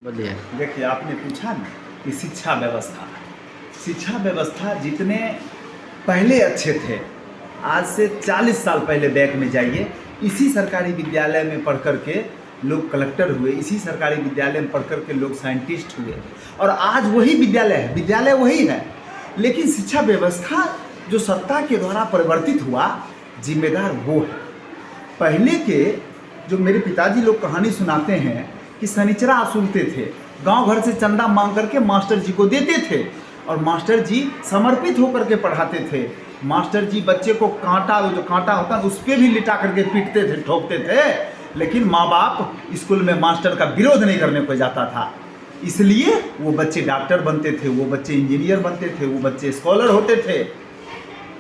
बोलिए। देखिए, आपने पूछा ना कि शिक्षा व्यवस्था जितने पहले अच्छे थे, आज से 40 साल पहले बैक में जाइए, इसी सरकारी विद्यालय में पढ़ कर के लोग कलेक्टर हुए, इसी सरकारी विद्यालय में पढ़ कर के लोग साइंटिस्ट हुए, और आज वही विद्यालय वही है, लेकिन शिक्षा व्यवस्था जो सत्ता के द्वारा परिवर्तित हुआ, जिम्मेदार वो है। पहले के जो मेरे पिताजी लोग कहानी सुनाते हैं कि शनिचरा असूलते थे, गांव घर से चंदा मांग करके मास्टर जी को देते थे, और मास्टर जी समर्पित होकर के पढ़ाते थे। मास्टर जी बच्चे को जो कांटा होता है उस पर भी लिटा करके पीटते थे, ठोकते थे, लेकिन माँ बाप स्कूल में मास्टर का विरोध नहीं करने को जाता था। इसलिए वो बच्चे डॉक्टर बनते थे, वो बच्चे इंजीनियर बनते थे, वो बच्चे स्कॉलर होते थे।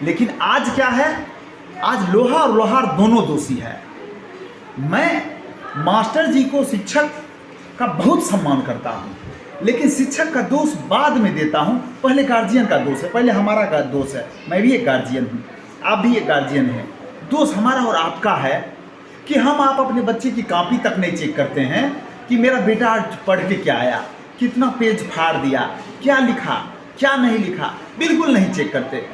लेकिन आज क्या है? आज लोहा और लोहार दोनों दोषी है। मैं मास्टर जी को, शिक्षक का बहुत सम्मान करता हूँ, लेकिन शिक्षक का दोष बाद में देता हूँ। पहले गार्जियन का दोष है, पहले हमारा दोष है। मैं भी एक गार्जियन हूँ, आप भी एक गार्जियन हैं। दोष हमारा और आपका है कि आप अपने बच्चे की कॉपी तक नहीं चेक करते हैं कि मेरा बेटा आज पढ़ के क्या आया, कितना पेज फाड़ दिया, क्या लिखा, क्या नहीं लिखा, बिल्कुल नहीं चेक करते।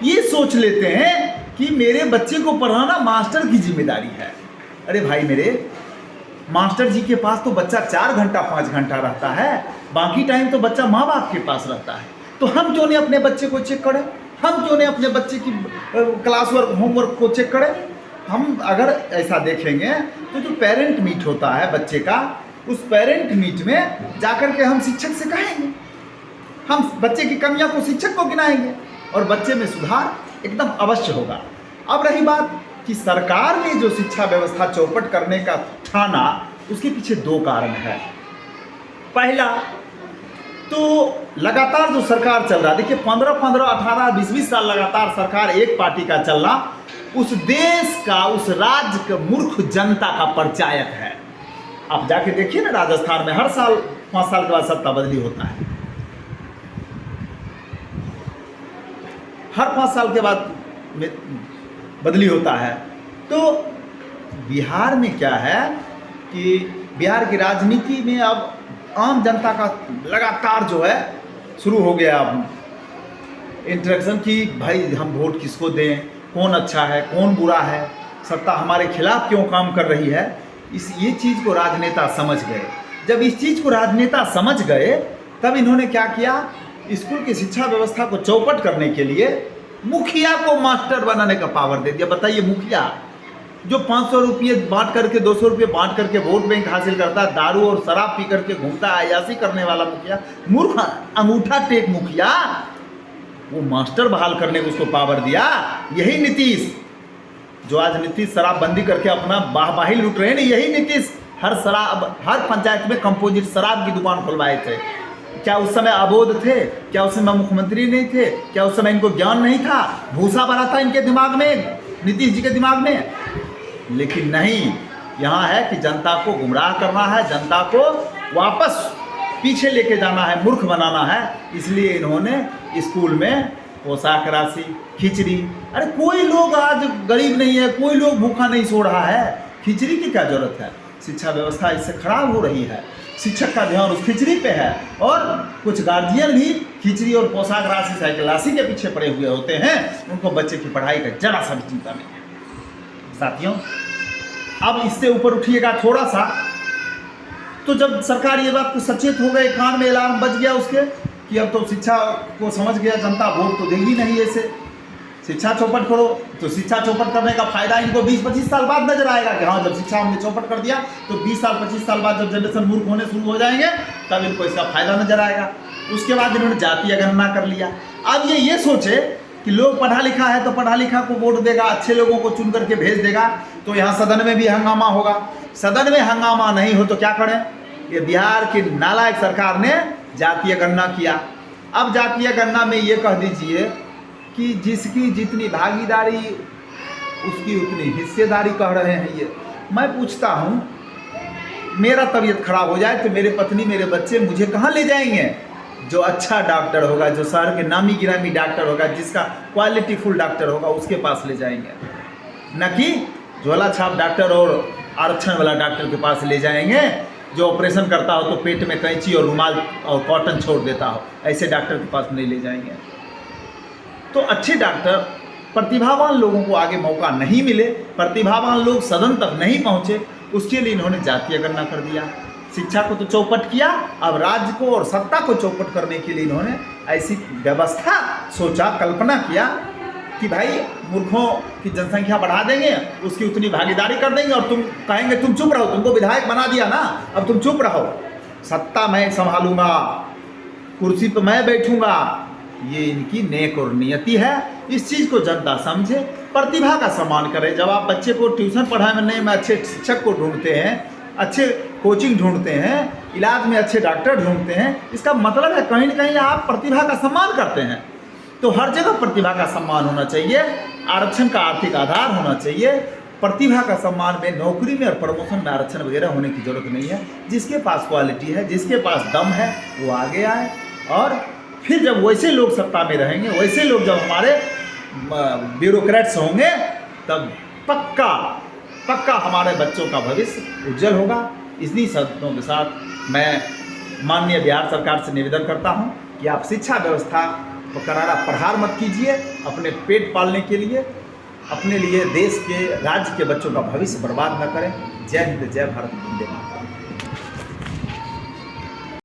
ये सोच लेते हैं कि मेरे बच्चे को पढ़ाना मास्टर की जिम्मेदारी है। अरे भाई मेरे, मास्टर जी के पास तो बच्चा 4 घंटा 5 घंटा रहता है, बाकी टाइम तो बच्चा माँ बाप के पास रहता है। तो हम क्यों नहीं अपने बच्चे को चेक करें? हम क्यों नहीं अपने बच्चे की क्लास वर्क, होमवर्क को चेक करें? हम अगर ऐसा देखेंगे तो जो पेरेंट मीट होता है बच्चे का, उस पेरेंट मीट में जाकर के हम शिक्षक से कहेंगे, हम बच्चे की कमियां को शिक्षक को गिनाएंगे, और बच्चे में सुधार एकदम अवश्य होगा। अब रही बात कि सरकार ने जो शिक्षा व्यवस्था चौपट करने का ठाना, उसके पीछे 2 कारण है। पहला तो लगातार जो सरकार चल रहा है, देखिए 15-15, 18, 20-20 साल लगातार सरकार एक पार्टी का चलना उस देश का, उस राज्य का मूर्ख जनता का परिचायक है। आप जाके देखिए ना, राजस्थान में हर साल 5 साल के बाद सत्ता बदली होता है, हर 5 साल के बाद बदली होता है। तो बिहार में क्या है कि बिहार की राजनीति में अब आम जनता का लगातार जो है शुरू हो गया इंटरेक्शन कि भाई हम वोट किसको दें, कौन अच्छा है, कौन बुरा है, सत्ता हमारे खिलाफ क्यों काम कर रही है। ये चीज़ को राजनेता समझ गए। जब इस चीज़ को राजनेता समझ गए, तब इन्होंने क्या किया, स्कूल की शिक्षा व्यवस्था को चौपट करने के लिए मुखिया को मास्टर बनाने का पावर दे दिया। बताइए, मुखिया जो 500 रुपये बांट करके, 200 रुपये बांट करके वोट बैंक हासिल करता है, दारू और शराब पी करके घूमता है, अयासी करने वाला मुखिया, मूर्ख अंगूठा टेक मुखिया, वो मास्टर बहाल करने को उसको पावर दिया। यही नीतीश, जो आज नीतीश शराबबंदी करके अपना वाहवाही लूट रहे हैं, यही नीतीश हर पंचायत में कंपोजिट शराब की दुकान खुलवाए थे। क्या उस समय अबोध थे? क्या उस समय मुख्यमंत्री नहीं थे? क्या उस समय इनको ज्ञान नहीं था? भूसा भरा था इनके दिमाग में, नीतीश जी के दिमाग में? लेकिन नहीं, यहाँ है कि जनता को गुमराह करना है, जनता को वापस पीछे लेके जाना है, मूर्ख बनाना है। इसलिए इन्होंने स्कूल में पोशाक राशि, खिचड़ी, अरे कोई लोग आज गरीब नहीं है, कोई लोग भूखा नहीं सो रहा है, खिचड़ी की क्या जरूरत है? शिक्षा व्यवस्था इससे खराब हो रही है, शिक्षक का ध्यान उस खिचड़ी पे है, और कुछ गार्जियन भी खिचड़ी और पोशाक राशि, साइकिल राशि के पीछे पड़े हुए होते हैं। उनको बच्चे की पढ़ाई का जरा सा भी चिंता नहीं है। साथियों, अब इससे ऊपर उठिएगा थोड़ा सा, तो जब सरकार ये बात को सचेत हो गए, कान में अलार्म बज गया उसके कि अब तो शिक्षा को समझ गया जनता, वोट तो देगी नहीं ऐसे, शिक्षा चौपट करो। तो शिक्षा चौपट करने का फायदा इनको 20-25 साल बाद नजर आएगा कि हाँ, जब शिक्षा हमने चौपट कर दिया तो 20 साल 25 साल बाद जब जनरेशन मूर्ख होने शुरू हो जाएंगे, तब इनको इसका फायदा नजर आएगा। उसके बाद इन्होंने जातीय गणना कर लिया। अब ये सोचे कि लोग पढ़ा लिखा है तो पढ़ा लिखा को वोट देगा, अच्छे लोगों को चुन करके भेज देगा, तो यहाँ सदन में भी हंगामा होगा। सदन में हंगामा नहीं हो तो क्या करें? ये बिहार की नालायक सरकार ने जातीय गणना किया। अब जातीय गणना में ये कह दीजिए कि जिसकी जितनी भागीदारी उसकी उतनी हिस्सेदारी कह रहे हैं। ये मैं पूछता हूँ, मेरा तबीयत खराब हो जाए तो मेरे पत्नी, मेरे बच्चे मुझे कहाँ ले जाएंगे? जो अच्छा डॉक्टर होगा, जो शहर के नामी गिरामी डॉक्टर होगा, जिसका क्वालिटी फुल डॉक्टर होगा, उसके पास ले जाएंगे, न कि झोला छाप डॉक्टर और आरक्षण वाला डॉक्टर के पास ले जाएंगे। जो ऑपरेशन करता हो तो पेट में कैंची और रुमाल और कॉटन छोड़ देता हो, ऐसे डॉक्टर के पास नहीं ले जाएंगे। तो अच्छे डॉक्टर, प्रतिभावान लोगों को आगे मौका नहीं मिले, प्रतिभावान लोग सदन तक नहीं पहुँचे, उसके लिए इन्होंने जातीय गणना कर दिया। शिक्षा को तो चौपट किया, अब राज्य को और सत्ता को चौपट करने के लिए इन्होंने ऐसी व्यवस्था सोचा, कल्पना किया कि भाई मूर्खों की जनसंख्या बढ़ा देंगे, उसकी उतनी भागीदारी कर देंगे और तुम कहेंगे तुम चुप रहो, तुमको विधायक बना दिया ना, अब तुम चुप रहो, सत्ता मैं संभालूंगा, कुर्सी पर मैं बैठूंगा। ये इनकी नेक और नियति है। इस चीज़ को जनता समझे, प्रतिभा का सम्मान करे। जब आप बच्चे को ट्यूशन पढ़ाने में अच्छे शिक्षक को ढूंढते हैं, अच्छे कोचिंग ढूंढते हैं, इलाज में अच्छे डॉक्टर ढूंढते हैं, इसका मतलब है कहीं ना कहीं आप प्रतिभा का सम्मान करते हैं। तो हर जगह प्रतिभा का सम्मान होना चाहिए, आरक्षण का आर्थिक आधार होना चाहिए। प्रतिभा का सम्मान में नौकरी में और प्रमोशन में आरक्षण वगैरह होने की जरूरत नहीं है। जिसके पास क्वालिटी है, जिसके पास दम है, वो आगे आए। और फिर जब वैसे लोग सत्ता में रहेंगे, वैसे लोग जब हमारे ब्यूरोक्रेट्स होंगे, तब पक्का हमारे बच्चों का भविष्य उज्जवल होगा। इन्हीं शब्दों के साथ मैं माननीय बिहार सरकार से निवेदन करता हूं कि आप शिक्षा व्यवस्था पर करारा प्रहार मत कीजिए। अपने पेट पालने के लिए, अपने लिए, देश के, राज्य के बच्चों का भविष्य बर्बाद न करें। जय हिंद, जय भारत, वंदे मातरम।